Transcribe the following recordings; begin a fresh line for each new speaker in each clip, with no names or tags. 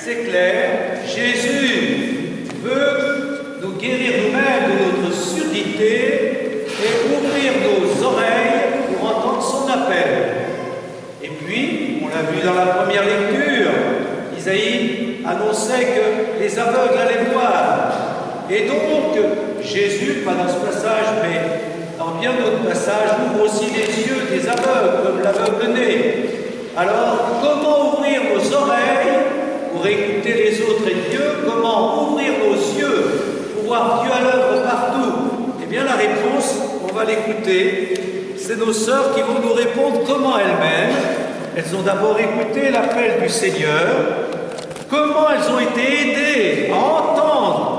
c'est clair, Jésus veut nous guérir nous-mêmes de notre surdité et ouvrir nos oreilles pour entendre son appel. Et puis, on l'a vu dans la première lecture, Isaïe annonçait que les aveugles allaient voir. Et donc, Jésus, pas dans ce passage, mais dans bien d'autres passages, ouvre aussi les yeux des aveugles, comme l'aveugle-né. Alors, comment ouvrir nos oreilles pour écouter les autres et Dieu? Comment ouvrir nos yeux pour voir Dieu à l'œuvre partout? Eh bien, la réponse, on va l'écouter. C'est nos sœurs qui vont nous répondre comment elles-mêmes. Elles ont d'abord écouté l'appel du Seigneur. Comment elles ont été aidées à entendre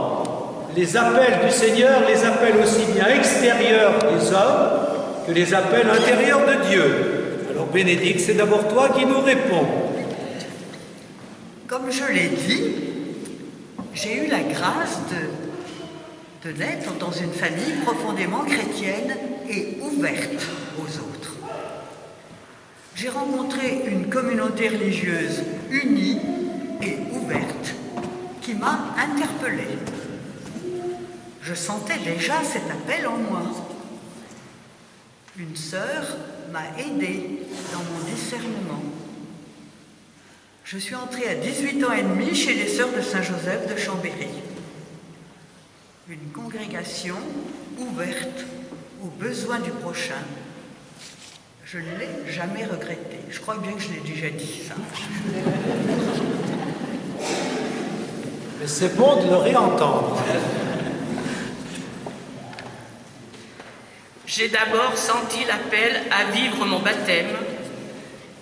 les appels du Seigneur, les appels aussi bien extérieurs des hommes que les appels intérieurs de Dieu. Alors Bénédicte, c'est d'abord toi qui nous réponds.
Comme je l'ai dit, j'ai eu la grâce de naître dans une famille profondément chrétienne et ouverte aux autres. J'ai rencontré une communauté religieuse unie et ouverte qui m'a interpellée. Je sentais déjà cet appel en moi. Une sœur m'a aidée dans mon discernement. Je suis entrée à 18 ans et demi chez les Sœurs de Saint-Joseph de Chambéry. Une congrégation ouverte aux besoins du prochain. Je ne l'ai jamais regretté. Je crois bien que je l'ai déjà dit, ça.
Mais c'est bon de le réentendre.
J'ai d'abord senti l'appel à vivre mon baptême,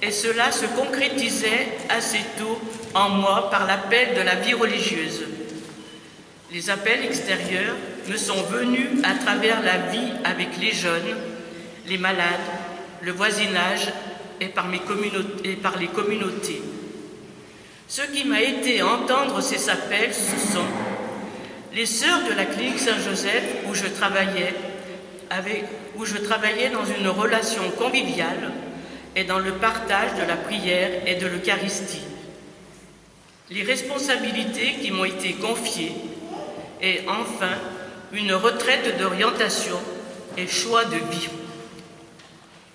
et cela se concrétisait assez tôt en moi par l'appel de la vie religieuse. Les appels extérieurs me sont venus à travers la vie avec les jeunes, les malades, le voisinage et par les communautés. Ce qui m'a aidé à entendre ces appels, ce sont les sœurs de la clinique Saint-Joseph où je travaillais dans une relation conviviale et dans le partage de la prière et de l'Eucharistie. Les responsabilités qui m'ont été confiées et enfin une retraite d'orientation et choix de vie.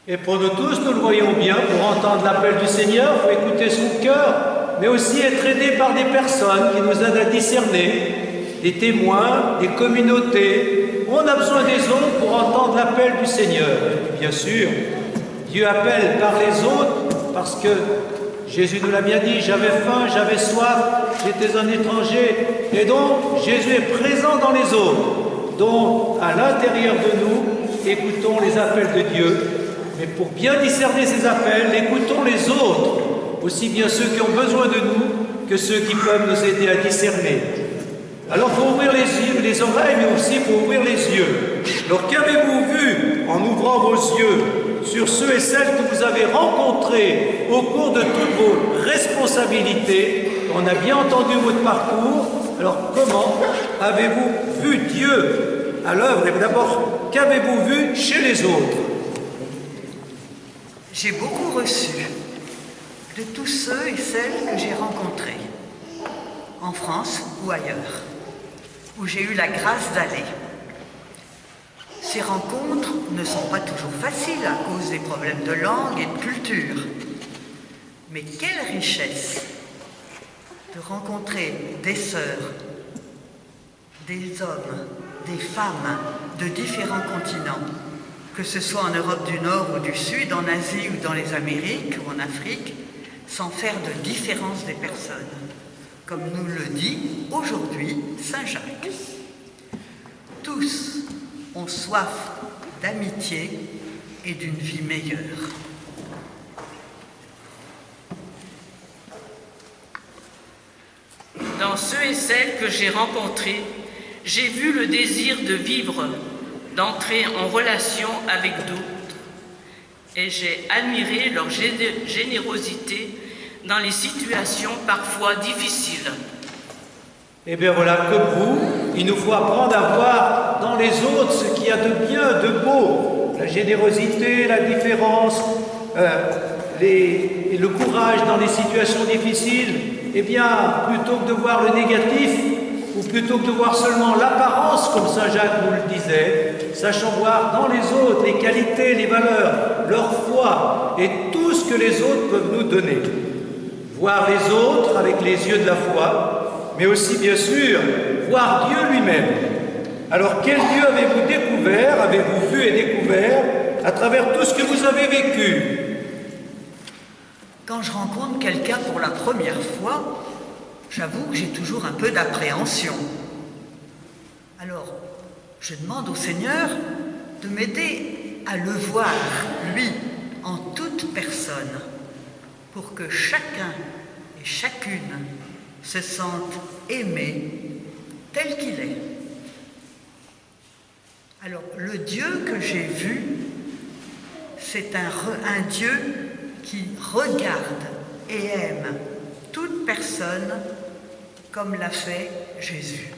Et pour nous tous, nous le voyons bien, pour entendre l'appel du Seigneur, il faut écouter son cœur, mais aussi être aidé par des personnes qui nous aident à discerner, des témoins, des communautés. On a besoin des autres pour entendre l'appel du Seigneur. Et bien sûr, Dieu appelle par les autres, parce que Jésus nous l'a bien dit, j'avais faim, j'avais soif, j'étais un étranger. Et donc, Jésus est présent dans les autres. Donc, à l'intérieur de nous, écoutons les appels de Dieu. Mais pour bien discerner ces appels, écoutons les autres, aussi bien ceux qui ont besoin de nous que ceux qui peuvent nous aider à discerner. Alors, il faut ouvrir les yeux, les oreilles, mais aussi il faut ouvrir les yeux. Alors, qu'avez-vous vu en ouvrant vos yeux sur ceux et celles que vous avez rencontrés au cours de toutes vos responsabilités? On a bien entendu votre parcours. Alors, comment avez-vous vu Dieu à l'œuvre? Et d'abord, qu'avez-vous vu chez les autres?
J'ai beaucoup reçu de tous ceux et celles que j'ai rencontrés, en France ou ailleurs, où j'ai eu la grâce d'aller. Ces rencontres ne sont pas toujours faciles à cause des problèmes de langue et de culture. Mais quelle richesse de rencontrer des sœurs, des hommes, des femmes de différents continents, que ce soit en Europe du Nord ou du Sud, en Asie ou dans les Amériques ou en Afrique, sans faire de différence des personnes, comme nous le dit aujourd'hui Saint Jacques. Tous ont soif d'amitié et d'une vie meilleure.
Dans ceux et celles que j'ai rencontrés, j'ai vu le désir de vivre, d'entrer en relation avec d'autres, et j'ai admiré leur générosité dans les situations parfois difficiles.
Eh bien voilà, comme vous, il nous faut apprendre à voir dans les autres ce qu'il y a de bien, de beau, la générosité, la différence, le courage dans les situations difficiles, eh bien, plutôt que de voir le négatif, ou plutôt que de voir seulement l'apparence, comme Saint Jacques nous le disait, sachant voir dans les autres les qualités, les valeurs, leur foi et tout ce que les autres peuvent nous donner. Voir les autres avec les yeux de la foi, mais aussi, bien sûr, voir Dieu lui-même. Alors, quel Dieu avez-vous découvert, avez-vous vu et découvert à travers tout ce que vous avez vécu?
Quand je rencontre quelqu'un pour la première fois, j'avoue que j'ai toujours un peu d'appréhension. Alors, je demande au Seigneur de m'aider à le voir, lui, en toute personne, pour que chacun et chacune se sente aimé tel qu'il est. Alors, le Dieu que j'ai vu, c'est un Dieu qui regarde et aime toute personne comme l'a fait Jésus.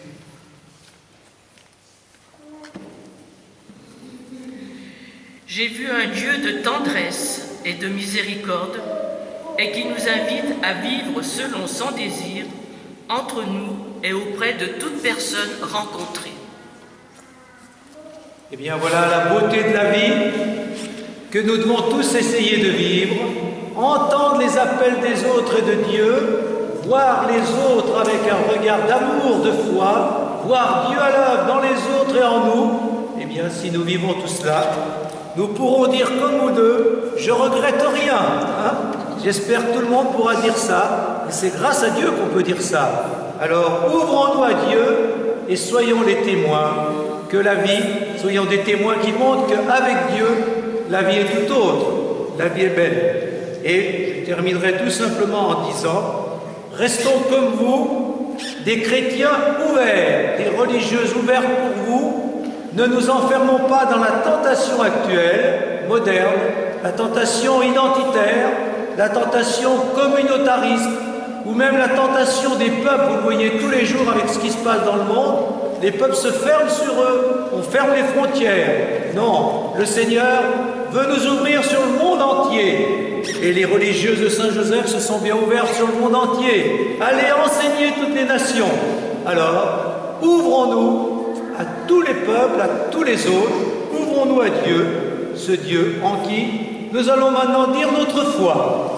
J'ai vu un Dieu de tendresse et de miséricorde et qui nous invite à vivre selon son désir entre nous et auprès de toute personne rencontrée.
Eh bien voilà la beauté de la vie que nous devons tous essayer de vivre, entendre les appels des autres et de Dieu, voir les autres avec un regard d'amour, de foi, voir Dieu à l'œuvre dans les autres et en nous. Eh bien, si nous vivons tout cela, nous pourrons dire comme nous deux, je regrette rien. Hein? J'espère que tout le monde pourra dire ça, et c'est grâce à Dieu qu'on peut dire ça. Alors, ouvrons-nous à Dieu et soyons les témoins que la vie, soyons des témoins qui montrent qu'avec Dieu, la vie est tout autre, la vie est belle. Et je terminerai tout simplement en disant, restons comme vous, des chrétiens ouverts, des religieuses ouvertes pour vous. Ne nous enfermons pas dans la tentation actuelle, moderne, la tentation identitaire, la tentation communautariste, ou même la tentation des peuples. Vous le voyez tous les jours avec ce qui se passe dans le monde. Les peuples se ferment sur eux, on ferme les frontières. Non, le Seigneur veut nous ouvrir sur le monde entier. Et les religieuses de Saint-Joseph se sont bien ouvertes sur le monde entier. Allez enseigner toutes les nations. Alors, ouvrons-nous à tous les peuples, à tous les autres. Ouvrons-nous à Dieu, ce Dieu en qui nous allons maintenant dire notre foi.